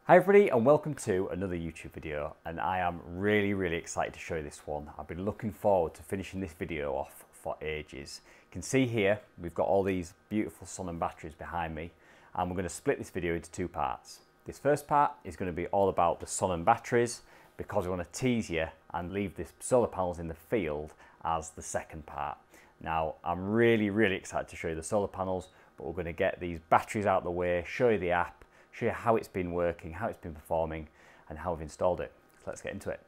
Hi everybody and welcome to another YouTube video, and I am really excited to show you this one. I've been looking forward to finishing this video off for ages. You can see here we've got all these beautiful Sonnen batteries behind me, and we're going to split this video into two parts. This first part is going to be all about the Sonnen batteries because we want to tease you and leave the solar panels in the field as the second part. Now I'm really excited to show you the solar panels, but we're going to get these batteries out of the way, show you the app, show you how it's been working, how it's been performing, and how we've installed it. So let's get into it.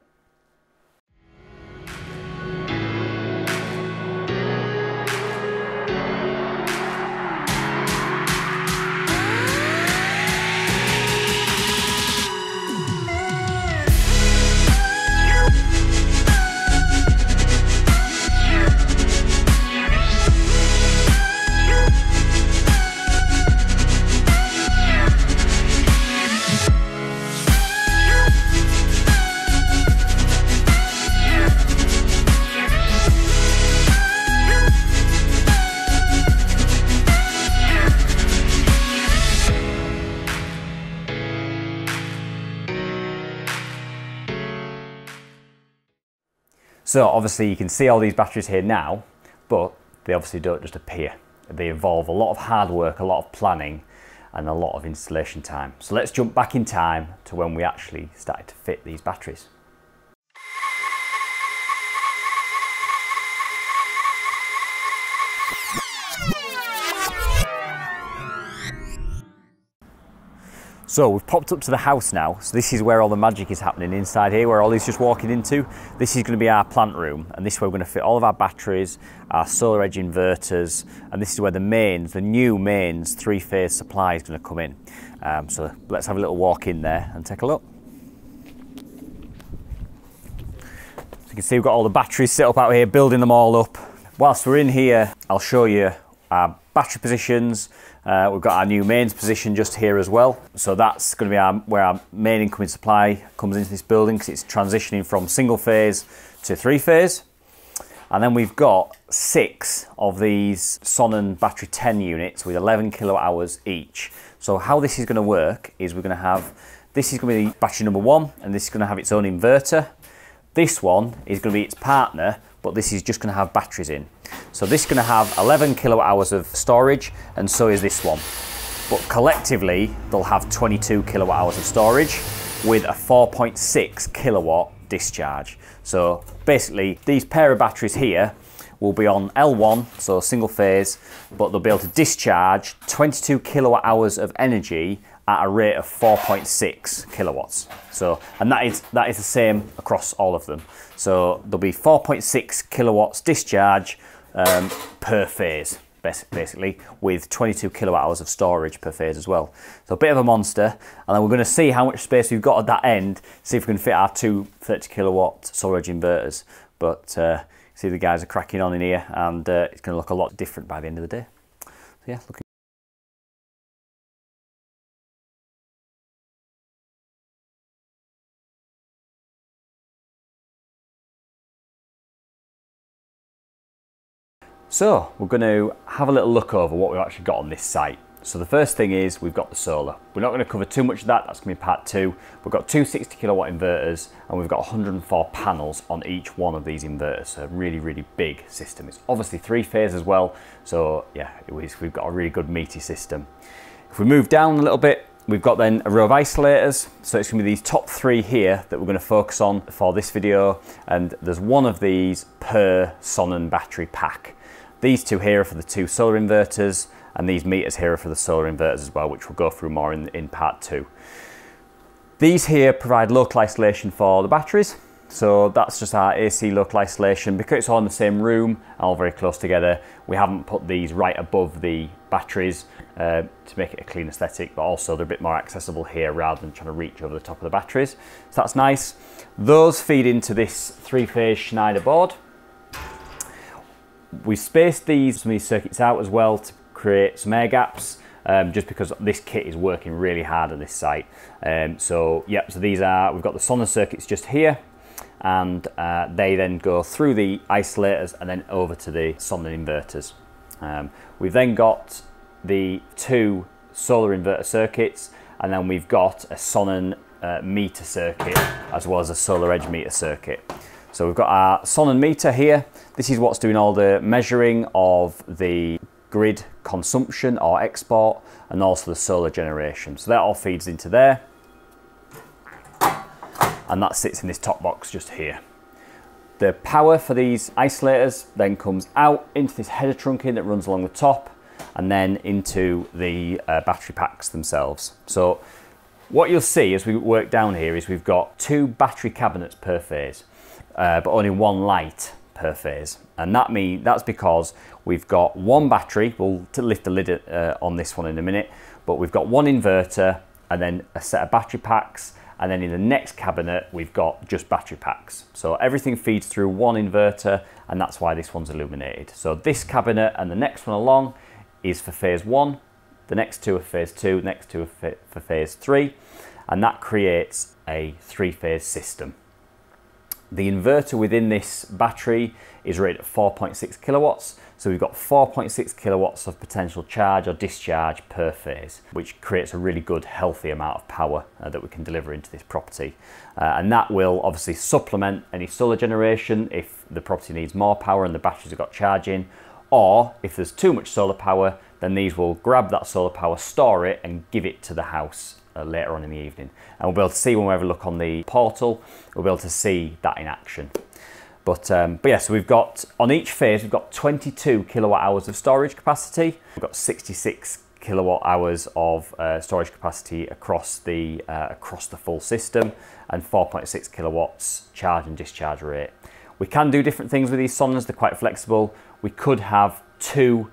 So obviously you can see all these batteries here now, but they obviously don't just appear. They involve a lot of hard work, a lot of planning, and a lot of installation time. So let's jump back in time to when we actually started to fit these batteries. So we've popped up to the house now. So this is where all the magic is happening inside here, where Ollie's just walking into. This is going to be our plant room, and this is where we're going to fit all of our batteries, our solar edge inverters, and this is where the new mains three-phase supply is going to come in. So let's have a little walk in there and take a look. So you can see we've got all the batteries set up out here, building them all up. Whilst we're in here, I'll show you our battery positions. We've got our new mains position just here as well. So that's going to be where our main incoming supply comes into this building, because it's transitioning from single phase to three phase. And then we've got 6 of these Sonnen Battery 10 units with 11 kilowatt hours each. So how this is going to work is we're going to have, this is going to be battery number 1, and this is going to have its own inverter. This one is going to be its partner, but this is just going to have batteries in. So this is going to have 11 kilowatt hours of storage, and so is this one. But collectively, they'll have 22 kilowatt hours of storage with a 4.6 kilowatt discharge. So basically, these pair of batteries here will be on L1, so single phase, but they'll be able to discharge 22 kilowatt hours of energy at a rate of 4.6 kilowatts. So, and that is the same across all of them. So there'll be 4.6 kilowatts discharge per phase, basically, with 22 kilowatt hours of storage per phase as well. So a bit of a monster. And then we're going to see how much space we've got at that end, see if we can fit our 2 30 kilowatt solar edge inverters. But see, the guys are cracking on in here, and it's going to look a lot different by the end of the day. So yeah, looking. So we're going to have a little look over what we've actually got on this site. So the first thing is we've got the solar. We're not going to cover too much of that, that's going to be part 2. We've got 2 60 kilowatt inverters, and we've got 104 panels on each one of these inverters. So a really big system. It's obviously 3-phase as well, so yeah, we've got a really good meaty system. If we move down a little bit, we've got then a row of isolators. So it's going to be these top 3 here that we're going to focus on for this video, and there's one of these per Sonnen battery pack. These 2 here are for the 2 solar inverters, and these meters here are for the solar inverters as well, which we'll go through more in part 2. These here provide local isolation for the batteries. So that's just our AC local isolation. Because it's all in the same room, all very close together, we haven't put these right above the batteries to make it a clean aesthetic, but also they're a bit more accessible here rather than trying to reach over the top of the batteries. So that's nice. Those feed into this 3-phase Schneider board. We spaced some of these circuits out as well to create some air gaps, just because this kit is working really hard on this site. So these are, we've got the Sonnen circuits just here, and they then go through the isolators and then over to the Sonnen inverters. We've then got the two solar inverter circuits, and then we've got a Sonnen meter circuit as well as a solar edge meter circuit. So we've got our Sonnen meter here. This is what's doing all the measuring of the grid consumption or export, and also the solar generation. So that all feeds into there, and that sits in this top box just here. The power for these isolators then comes out into this header trunking that runs along the top, and then into the battery packs themselves. So what you'll see as we work down here is we've got 2 battery cabinets per phase, but only 1 light per phase. And that's because we've got 1 battery. We'll lift the lid on this one in a minute, but we've got 1 inverter and then a set of battery packs. And then in the next cabinet, we've got just battery packs. So everything feeds through 1 inverter, and that's why this one's illuminated. So this cabinet and the next one along is for phase 1, the next 2 are phase 2, the next 2 are for phase 3, and that creates a 3-phase system. The inverter within this battery is rated at 4.6 kilowatts. So we've got 4.6 kilowatts of potential charge or discharge per phase, which creates a really good, healthy amount of power that we can deliver into this property. And that will obviously supplement any solar generation if the property needs more power and the batteries have got charging, or if there's too much solar power, then these will grab that solar power, store it, and give it to the house later on in the evening. And we'll be able to see when we have a look on the portal, we'll be able to see that in action. But yeah, so we've got, on each phase, we've got 22 kilowatt hours of storage capacity. We've got 66 kilowatt hours of storage capacity across the full system, and 4.6 kilowatts charge and discharge rate. We can do different things with these Sonnens, they're quite flexible. We could have 2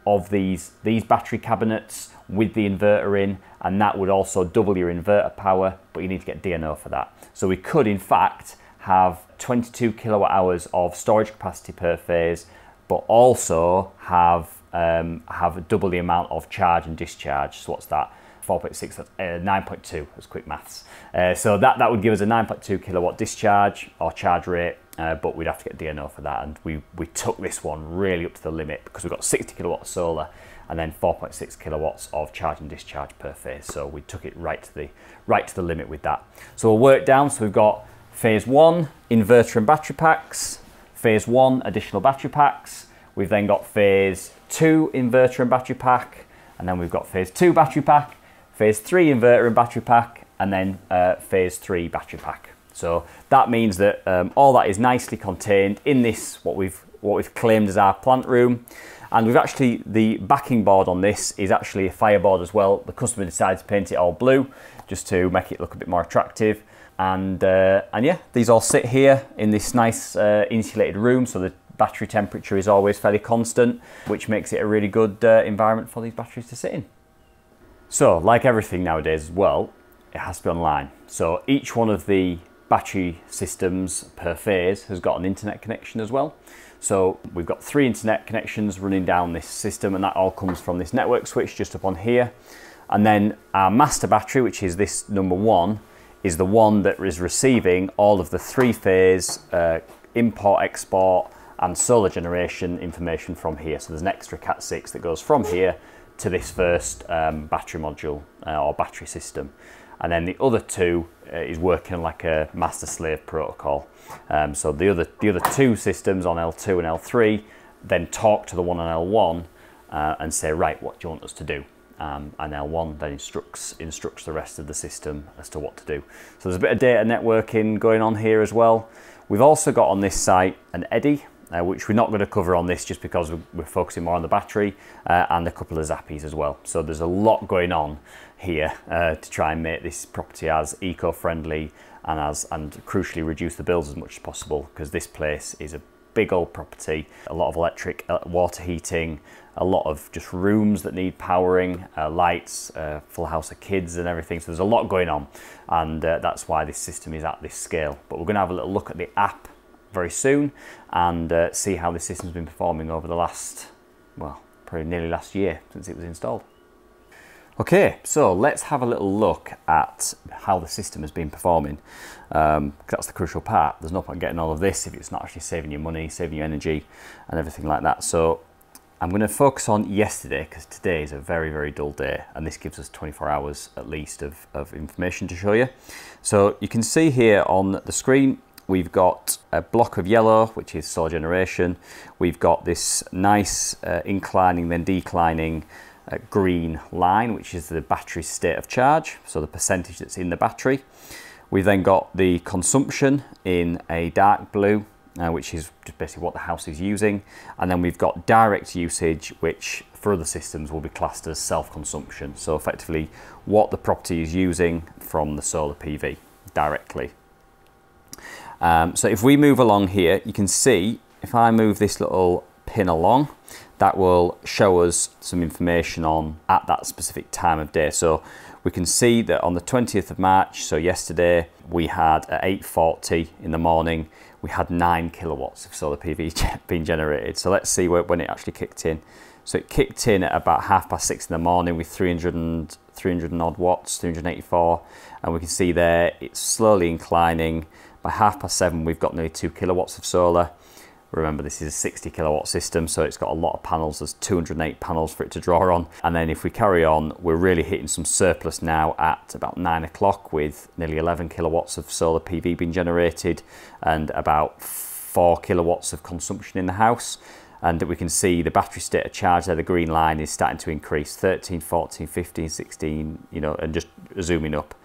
of these battery cabinets with the inverter in, and that would also double your inverter power, but you need to get DNO for that. So we could in fact have 22 kilowatt hours of storage capacity per phase, but also have double the amount of charge and discharge. So what's that? 4.6, that's 9.2, that's quick maths. So that would give us a 9.2 kilowatt discharge or charge rate, but we'd have to get DNO for that. And we took this one really up to the limit because we've got 60 kilowatts solar and then 4.6 kilowatts of charge and discharge per phase. So we took it right to the limit with that. So we'll work down. So we've got phase 1, inverter and battery packs, phase 1, additional battery packs. We've then got phase 2, inverter and battery pack, and then we've got phase 2 battery pack, phase 3 inverter and battery pack, and then phase 3 battery pack. So that means that all that is nicely contained in this, what we've claimed as our plant room. And we've actually, the backing board on this is actually a fireboard as well. The customer decided to paint it all blue just to make it look a bit more attractive. And yeah, these all sit here in this nice insulated room, so the battery temperature is always fairly constant, which makes it a really good environment for these batteries to sit in. So, like everything nowadays as well, it has to be online. So each one of the battery systems per phase has got an internet connection as well. So we've got 3 internet connections running down this system, and that all comes from this network switch just up on here. And then our master battery, which is this number 1, is the one that is receiving all of the 3-phase import, export and solar generation information from here. So there's an extra Cat6 that goes from here to this first battery module or battery system. And then the other 2 is working like a master-slave protocol. So the other 2 systems on L2 and L3 then talk to the one on L1 and say, right, what do you want us to do? And L1 then instructs the rest of the system as to what to do. So there's a bit of data networking going on here as well. We've also got on this site an eddy, which we're not going to cover on this just because we're focusing more on the battery, and a couple of zappies as well. So there's a lot going on here to try and make this property as eco-friendly and crucially reduce the bills as much as possible, because this place is a big old property, a lot of electric, water heating, a lot of just rooms that need powering, lights, full house of kids and everything. So there's a lot going on, and that's why this system is at this scale. But we're going to have a little look at the app very soon and see how this system's been performing over the last, well, probably nearly last year since it was installed. Okay, so let's have a little look at how the system has been performing. That's the crucial part. There's no point getting all of this if it's not actually saving you money, saving you energy and everything like that. So I'm going to focus on yesterday because today is a very, very dull day, and this gives us 24 hours at least of information to show you. So you can see here on the screen, we've got a block of yellow, which is solar generation. We've got this nice inclining, then declining green line, which is the battery state of charge, so the percentage that's in the battery. We've then got the consumption in a dark blue, which is just basically what the house is using. And then we've got direct usage, which for other systems will be classed as self-consumption. So effectively what the property is using from the solar PV directly. So if we move along here, you can see if I move this little pin along, that will show us some information on at that specific time of day. So we can see that on the 20th of March, so yesterday, we had at 8:40 in the morning, we had 9 kilowatts of solar PV being generated. So let's see when it actually kicked in. So it kicked in at about 6:30 in the morning with 300 and odd watts, 384. And we can see there it's slowly inclining. By 7:30, we've got nearly 2 kilowatts of solar. Remember, this is a 60 kilowatt system, so it's got a lot of panels. There's 208 panels for it to draw on. And then if we carry on, we're really hitting some surplus now at about 9 o'clock with nearly 11 kilowatts of solar PV being generated and about 4 kilowatts of consumption in the house. And we can see the battery state of charge there, the green line, is starting to increase, 13, 14, 15, 16, you know, and just zooming up.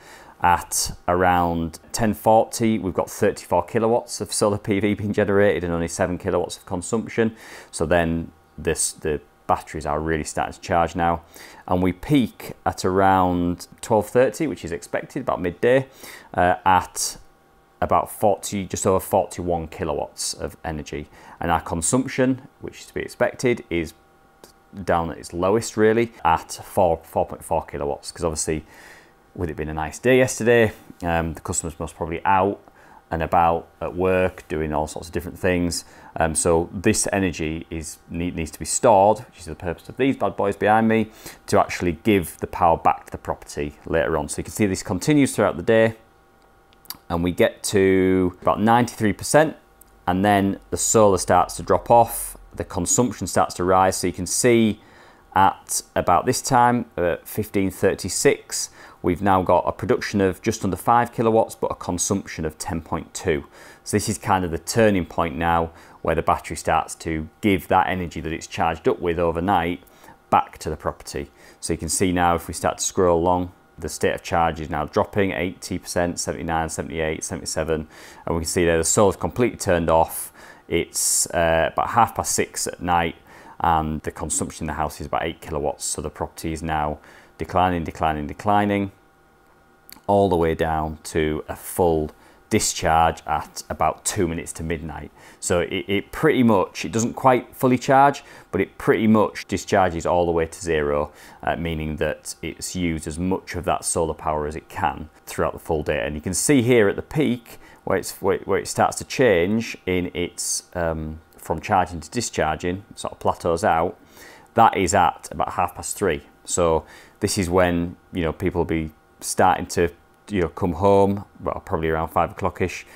At around 10:40, we've got 34 kilowatts of solar PV being generated and only 7 kilowatts of consumption. So then the batteries are really starting to charge now. And we peak at around 12:30, which is expected, about midday, at about just over 41 kilowatts of energy. And our consumption, which is to be expected, is down at its lowest really at 4.4 kilowatts, because obviously with it being a nice day yesterday, the customers most probably out and about at work doing all sorts of different things. So this energy needs to be stored, which is the purpose of these bad boys behind me, to actually give the power back to the property later on. So you can see this continues throughout the day, and we get to about 93%, and then the solar starts to drop off, the consumption starts to rise. So you can see at about this time, 15:36, we've now got a production of just under 5 kilowatts, but a consumption of 10.2. So this is kind of the turning point now where the battery starts to give that energy that it's charged up with overnight back to the property. So you can see now if we start to scroll along, the state of charge is now dropping, 80%, 79, 78, 77. And we can see there the solar's completely turned off. It's about 6:30 at night, and the consumption in the house is about 8 kilowatts. So the property is now declining, all the way down to a full discharge at about 2 minutes to midnight. So it pretty much, it doesn't quite fully charge, but it pretty much discharges all the way to zero, meaning that it's used as much of that solar power as it can throughout the full day. And you can see here at the peak where it starts to change in its from charging to discharging, sort of plateaus out. That is at about 3:30. So this is when, you know, people will be starting to, you know, come home, well, probably around 5 o'clock-ish.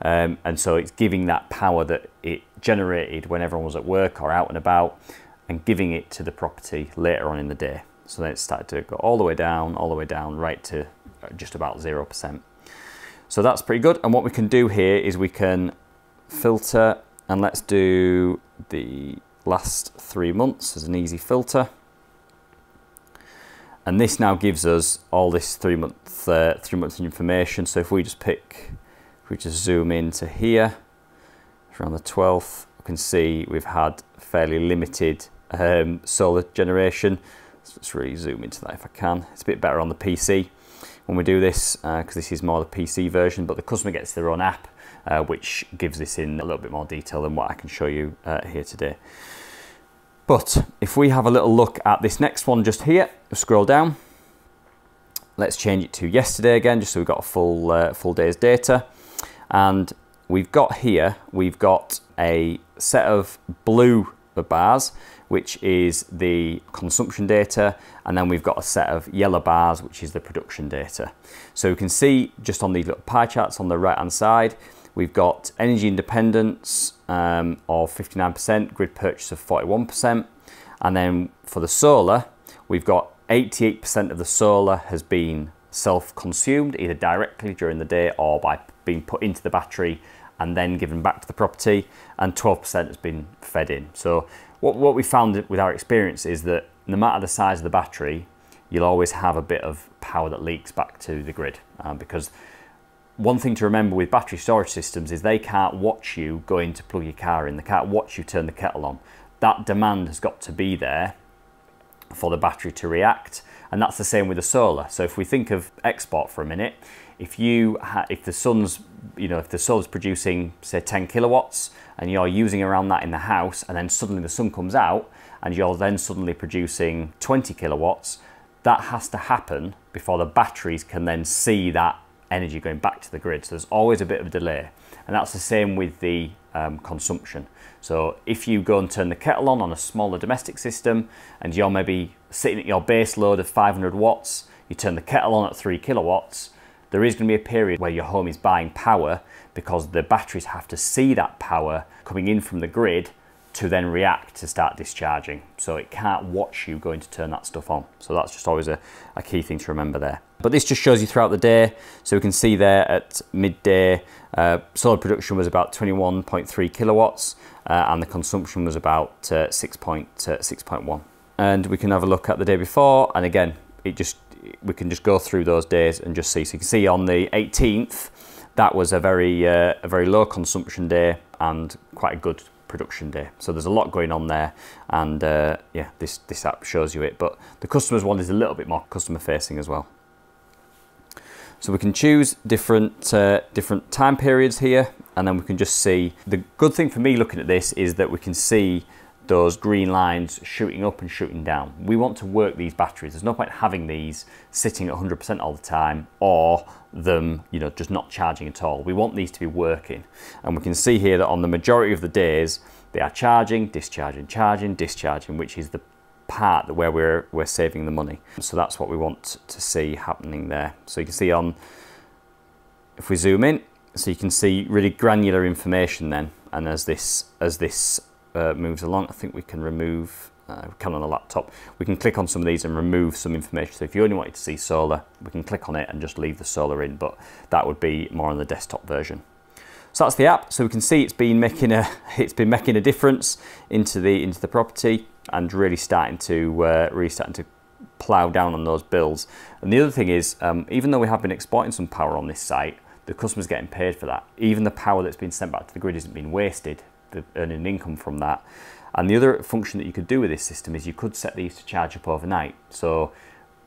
And so it's giving that power that it generated when everyone was at work or out and about, and giving it to the property later on in the day. So then it started to go all the way down, right to just about 0%. So that's pretty good. And what we can do here is we can filter, and let's do the last 3 months as an easy filter. And this now gives us all this 3 months information. So if we just zoom into here, around the 12th, we can see we've had fairly limited solar generation. So let's really zoom into that if I can. It's a bit better on the PC when we do this, because this is more the PC version, but the customer gets their own app, which gives this in a little bit more detail than what I can show you here today. But if we have a little look at this next one just here, scroll down, let's change it to yesterday again, just so we've got a full day's data. And we've got a set of blue bars, which is the consumption data, and then we've got a set of yellow bars, which is the production data. So you can see just on these little pie charts on the right hand side, we've got energy independence of 59%, grid purchase of 41%, And then for the solar, we've got 88% of the solar has been self-consumed, either directly during the day or by being put into the battery and then given back to the property, and 12% has been fed in. So what we found with our experience is that no matter the size of the battery, you'll always have a bit of power that leaks back to the grid. Because one thing to remember with battery storage systems is they can't watch you going to plug your car in, they can't watch you turn the kettle on. That demand has got to be there for the battery to react, and that's the same with the solar. So if we think of export for a minute, if the sun's, if the solar's producing say 10 kilowatts and you're using around that in the house, and then suddenly the sun comes out and you're then suddenly producing 20 kilowatts, that has to happen before the batteries can then see that energy going back to the grid. So there's always a bit of a delay, and that's the same with the consumption. So if you go and turn the kettle on a smaller domestic system and you're maybe sitting at your base load of 500 watts, you turn the kettle on at 3 kilowatts, there is going to be a period where your home is buying power because the batteries have to see that power coming in from the grid to then react to start discharging. So it can't watch you going to turn that stuff on. So that's just always a key thing to remember there. But this just shows you throughout the day. So we can see there at midday, solar production was about 21.3 kilowatts and the consumption was about 6.1. And we can have a look at the day before, and again, we can just go through those days and just see. So you can see on the 18th, that was a very low consumption day and quite a good production day. So there's a lot going on there, and yeah, this app shows you it, but the customers one is a little bit more customer facing as well. So we can choose different time periods here, and then we can just see. The good thing for me looking at this is that we can see those green lines shooting up and shooting down. We want to work these batteries. There's no point having these sitting at 100% all the time, or them, just not charging at all. We want these to be working. And we can see here that on the majority of the days, they are charging, discharging, charging, discharging, which is the part where we're saving the money. So that's what we want to see happening there. So you can see if we zoom in, so you can see really granular information then. And as this moves along, I think we can remove, we can on the laptop, we can click on some of these and remove some information. So if you only wanted to see solar, we can click on it and just leave the solar in, but that would be more on the desktop version. So that's the app. So we can see it's been making a difference into the property, and really starting to plough down on those bills. And the other thing is, even though we have been exporting some power on this site, the customer's getting paid for that. Even the power that's been sent back to the grid isn't being wasted. They're earning income from that. And the other function that you could do with this system is you could set these to charge up overnight. So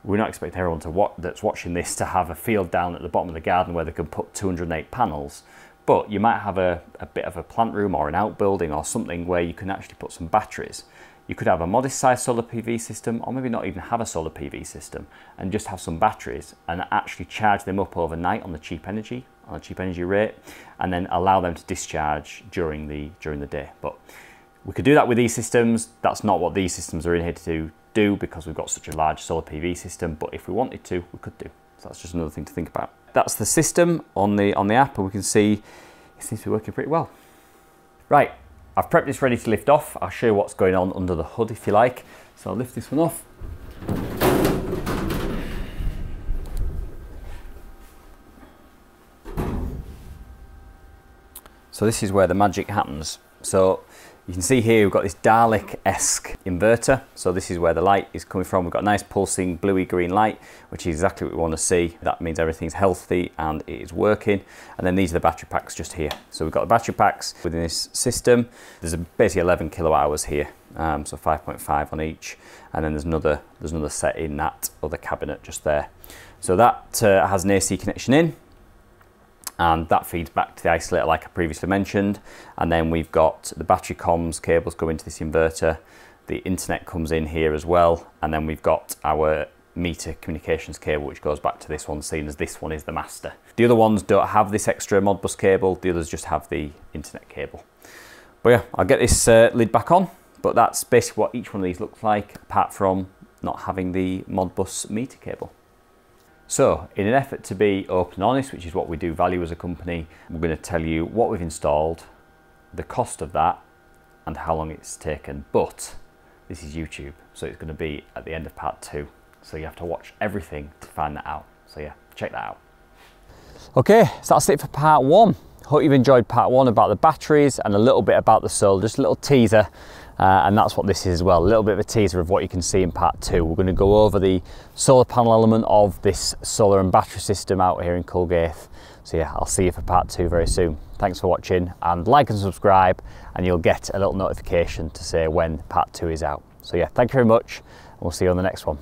we're not expecting everyone that's watching this to have a field down at the bottom of the garden where they can put 208 panels. But you might have a bit of a plant room or an outbuilding or something where you can actually put some batteries. You could have a modest sized solar PV system, or maybe not even have a solar PV system, and just have some batteries and actually charge them up overnight on the cheap energy rate, and then allow them to discharge during the day. But we could do that with these systems. That's not what these systems are in here to do because we've got such a large solar PV system, but if we wanted to, we could do. So that's just another thing to think about. That's the system on the app, and we can see it seems to be working pretty well. Right, I've prepped this ready to lift off. I'll show you what's going on under the hood if you like. So I'll lift this one off. So this is where the magic happens. So you can see here we've got this Dalek-esque inverter. So this is where the light is coming from. We've got a nice pulsing bluey green light, which is exactly what we want to see. That means everything's healthy and it is working. And then these are the battery packs just here. So we've got the battery packs within this system. There's basically 11 kilowatt hours here. So 5.5 on each. And then there's another set in that other cabinet just there. So that has an AC connection in, and that feeds back to the isolator like I previously mentioned. And then we've got the battery comms cables go into this inverter. The internet comes in here as well. And then we've got our meter communications cable, which goes back to this one, seeing as this one is the master. The other ones don't have this extra Modbus cable. The others just have the internet cable. But yeah, I'll get this lid back on. But that's basically what each one of these looks like, apart from not having the Modbus meter cable. So, in an effort to be open and honest, which is what we do value as a company, we're going to tell you what we've installed, the cost of that, and how long it's taken. But this is YouTube, so it's going to be at the end of part 2. So you have to watch everything to find that out. So yeah, check that out. Okay, so that's it for part 1. Hope you've enjoyed part 1 about the batteries and a little bit about the solar, just a little teaser. And that's what this is as well, a little bit of a teaser of what you can see in part 2. We're going to go over the solar panel element of this solar and battery system out here in Culgaith. So yeah, I'll see you for part 2 very soon. Thanks for watching, and like and subscribe, and you'll get a little notification to say when part 2 is out. So yeah, thank you very much, and we'll see you on the next one.